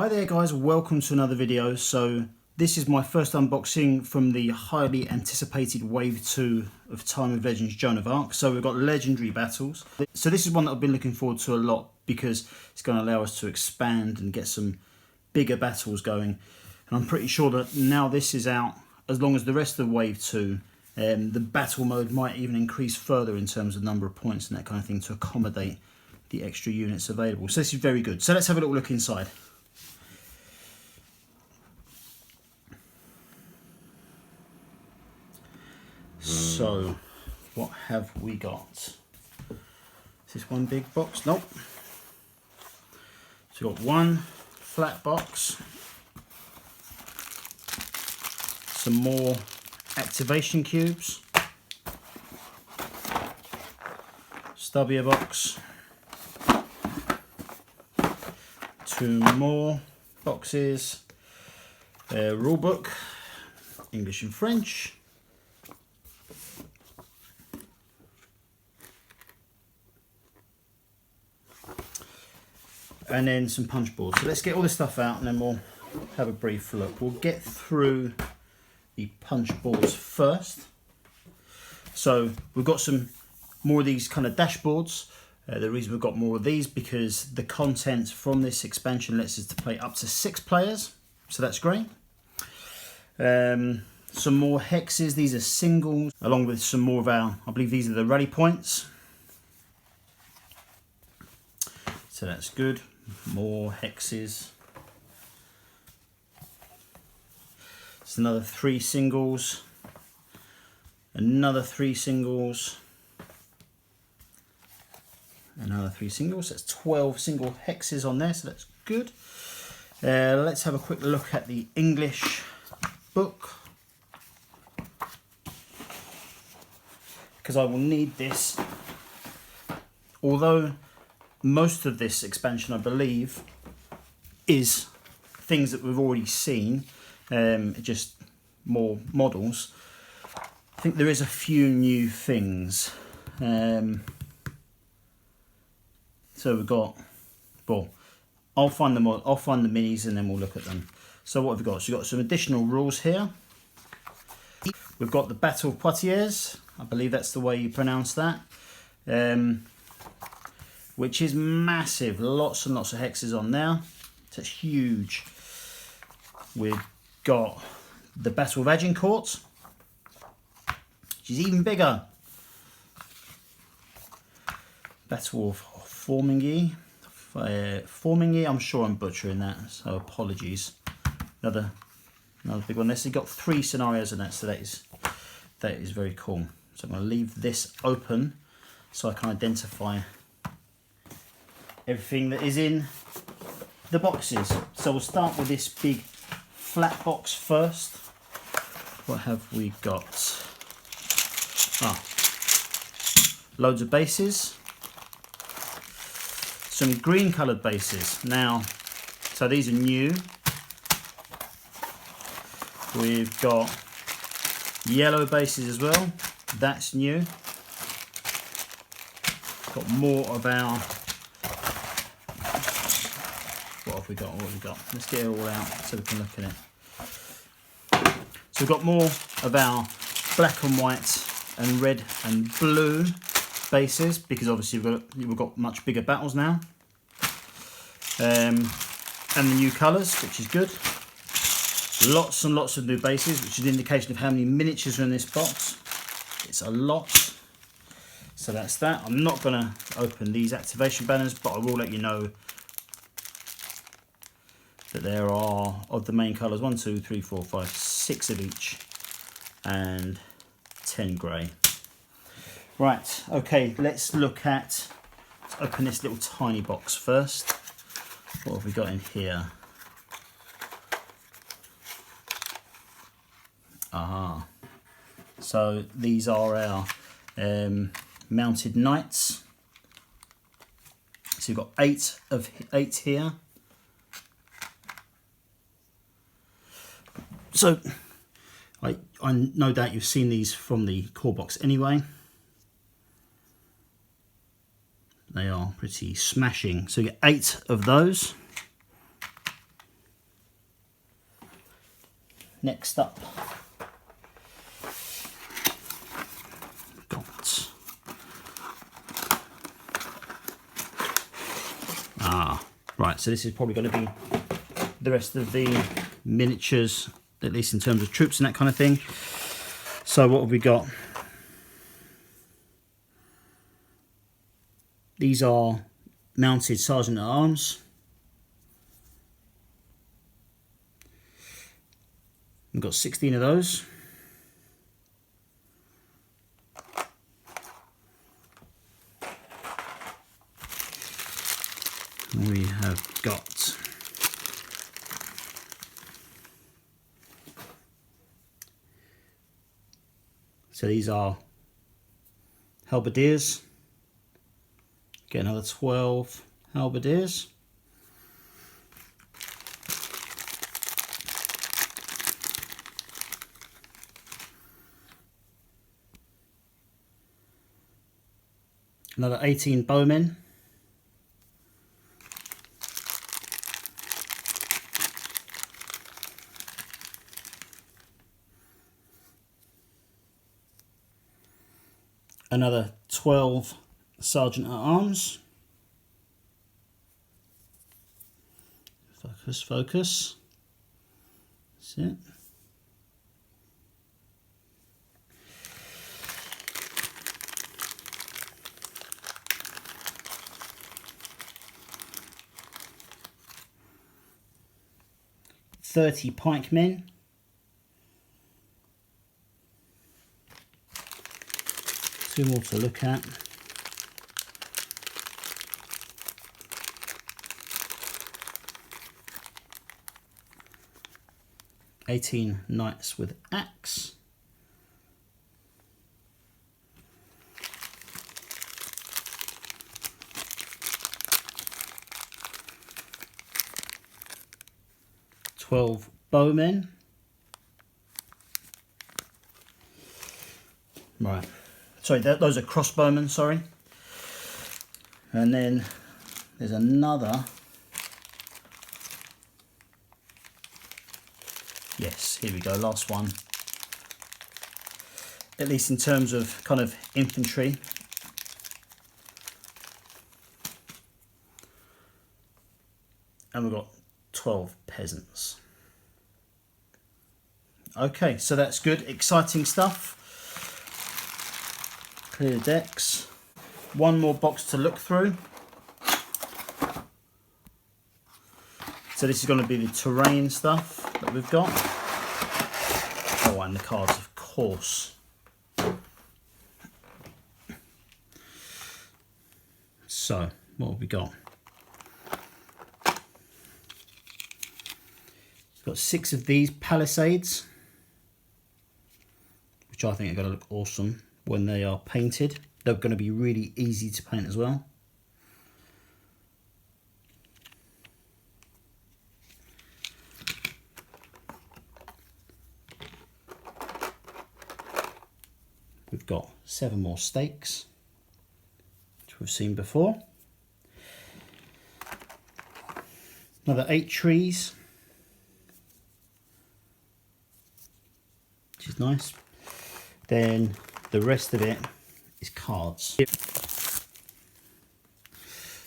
Hi there guys, welcome to another video. So this is my first unboxing from the highly anticipated Wave 2 of Time of Legends Joan of Arc. So we've got legendary battles. So this is one that I've been looking forward to a lot because it's going to allow us to expand and get some bigger battles going. And I'm pretty sure that now this is out, as long as the rest of Wave 2, the battle mode might even increase further in terms of number of points and that kind of thing to accommodate the extra units available. So this is very good. So let's have a little look inside. So, what have we got? Is this one big box? Nope. So we've got one flat box, some more activation cubes, stubbier box, two more boxes, rule book, English and French, and then some punch boards. So let's get all this stuff out and then we'll have a brief look. We'll get through the punch boards first. So we've got some more of these kind of dashboards. The reason we've got more of these because the content from this expansion lets us to play up to 6 players. So that's great. Some more hexes. These are singles, along with some more of our, I believe these are the rally points. So that's good. More hexes. It's another 3 singles. Another 3 singles. Another 3 singles. That's 12 single hexes on there, so that's good. Let's have a quick look at the English book, because I will need this. Although most of this expansion, I believe, is things that we've already seen, just more models. I think there is a few new things. So we've got, well, I'll find the minis and then we'll look at them. So what have we got? So we've got some additional rules here. We've got the Battle of Poitiers. I believe that's the way you pronounce that. Which is massive. Lots and lots of hexes on there. So it's huge. We've got the Battle of Agincourt, which is even bigger. Battle of Formigny. Formigny, I'm sure I'm butchering that, so apologies. Another big one. This has got 3 scenarios in that, so that is very cool. So I'm going to leave this open so I can identify everything that is in the boxes. So we'll start with this big flat box first. What have we got? Loads of bases. Some green coloured bases. Now, so these are new. We've got yellow bases as well. That's new. Got more of our, what have we got? Let's get it all out so we can look at it. So we've got more of our black and white and red and blue bases, because obviously we've got much bigger battles now. And the new colours, which is good. Lots and lots of new bases, which is an indication of how many miniatures are in this box. It's a lot. So that's that. I'm not going to open these activation banners, but I will let you know that there are, of the main colours, 1, 2, 3, 4, 5, 6 of each, and 10 grey. Right, okay, let's open this little tiny box first. What have we got in here? Aha. So these are our mounted knights. So you've got 8 here. So I no doubt you've seen these from the core box anyway. They are pretty smashing. So you get 8 of those. next up, right, so this is probably going to be the rest of the miniatures, at least in terms of troops and that kind of thing. So what have we got? These are mounted Sergeant at Arms. We've got 16 of those. We have got so these are halberdiers. Get another 12 halberdiers. Another 18 bowmen. Another 12 Sergeant at Arms. Focus, focus. That's it. "30 pikemen. Two more to look at. "18 knights with axe. "12 bowmen." Right. Sorry, those are crossbowmen, sorry. And then there's another. Yes, here we go, last one. At least in terms of kind of infantry. And we've got 12 peasants. Okay, so that's good, exciting stuff. Clear the decks. One more box to look through. So this is going to be the terrain stuff that we've got. Oh, and the cards, of course. So, what have we got? We've got 6 of these palisades, which I think are going to look awesome when they are painted. They're going to be really easy to paint as well. We've got 7 more stakes, which we've seen before. Another 8 trees, which is nice. Then the rest of it is cards.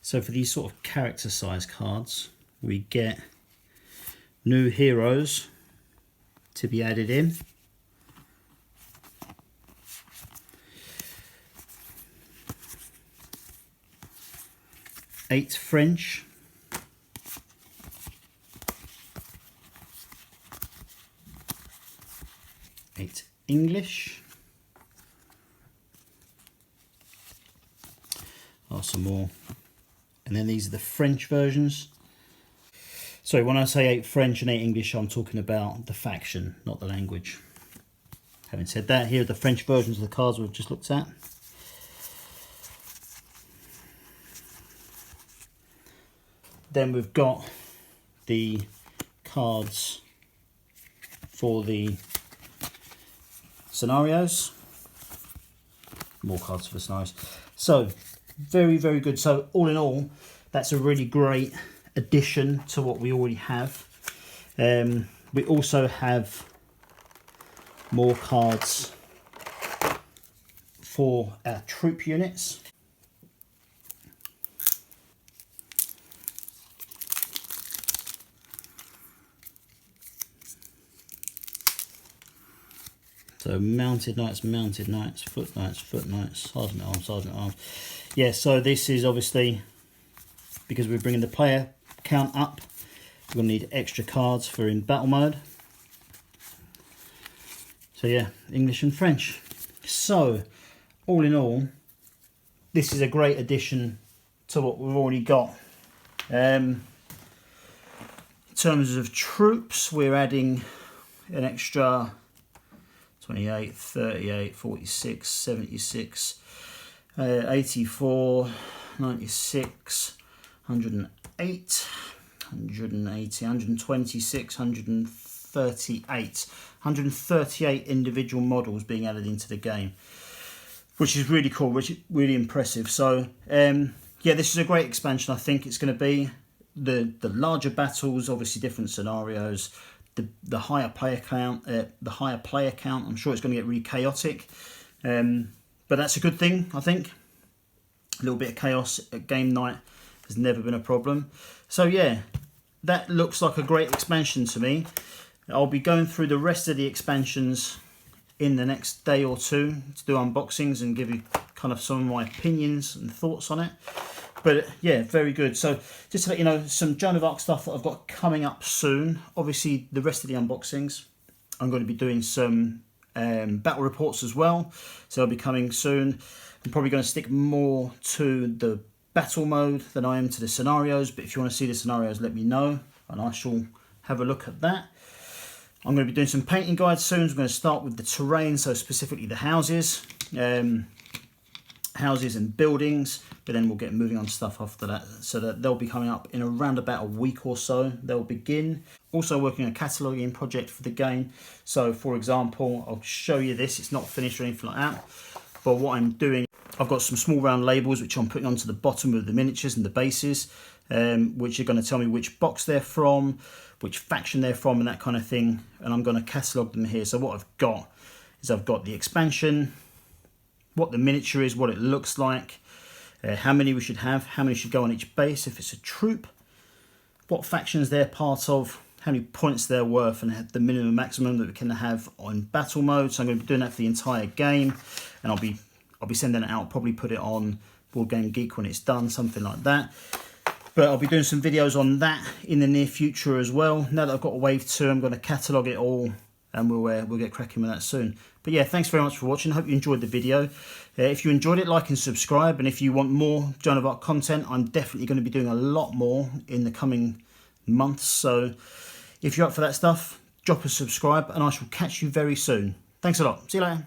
So for these sort of character size cards, we get new heroes to be added in. Eight French. Eight English. Oh, some more. And then these are the French versions. So when I say 8 French and 8 English, I'm talking about the faction, not the language. Having said that, here are the French versions of the cards we've just looked at. Then we've got the cards for the scenarios. More cards for the scenarios. So, very, very good. So, all in all, that's a really great addition to what we already have. We also have more cards for our troop units. So mounted knights, foot knights, sergeant at arms. Yeah, so this is obviously, because we're bringing the player count up, we're going to need extra cards for in battle mode. So yeah, English and French. So, all in all, this is a great addition to what we've already got. In terms of troops, we're adding an extra 28, 38, 46, 76, 84, 96, 108, 180, 126, 138. 138 individual models being added into the game, which is really cool, which is really impressive. So yeah, this is a great expansion. I think it's going to be the larger battles, obviously different scenarios, the higher player count. I'm sure it's going to get really chaotic, but that's a good thing. I think a little bit of chaos at game night has never been a problem. So yeah, that looks like a great expansion to me. I'll be going through the rest of the expansions in the next day or two to do unboxings and give you kind of some of my opinions and thoughts on it. But yeah, very good. So just to let you know, some Joan of Arc stuff that I've got coming up soon. Obviously, the rest of the unboxings, I'm going to be doing some battle reports as well. So they'll be coming soon. I'm probably going to stick more to the battle mode than I am to the scenarios. But if you want to see the scenarios, let me know and I shall have a look at that. I'm going to be doing some painting guides soon. So I'm going to start with the terrain, so specifically the houses. Houses and buildings, but then we'll get moving on stuff after that, so that they'll be coming up in around about a week or so. They'll begin. Also working on a cataloguing project for the game. So for example, I'll show you this. It's not finished or anything like that, but what I'm doing, I've got some small round labels which I'm putting onto the bottom of the miniatures and the bases, which are going to tell me which box they're from, which faction they're from, and that kind of thing. And I'm going to catalogue them here. So what I've got is I've got the expansion, what the miniature is, what it looks like, how many we should have, how many should go on each base if it's a troop, what factions they're part of, how many points they're worth, and the minimum maximum that we can have on battle mode. So I'm going to be doing that for the entire game, and I'll be sending it out, probably put it on Board Game Geek when it's done, something like that. But I'll be doing some videos on that in the near future as well. Now that I've got a wave 2, I'm going to catalogue it all, and we'll get cracking with that soon. But yeah, thanks very much for watching. I hope you enjoyed the video. If you enjoyed it, like and subscribe. And if you want more Joan of Arc content, I'm definitely going to be doing a lot more in the coming months. So if you're up for that stuff, drop a subscribe, and I shall catch you very soon. Thanks a lot. See you later.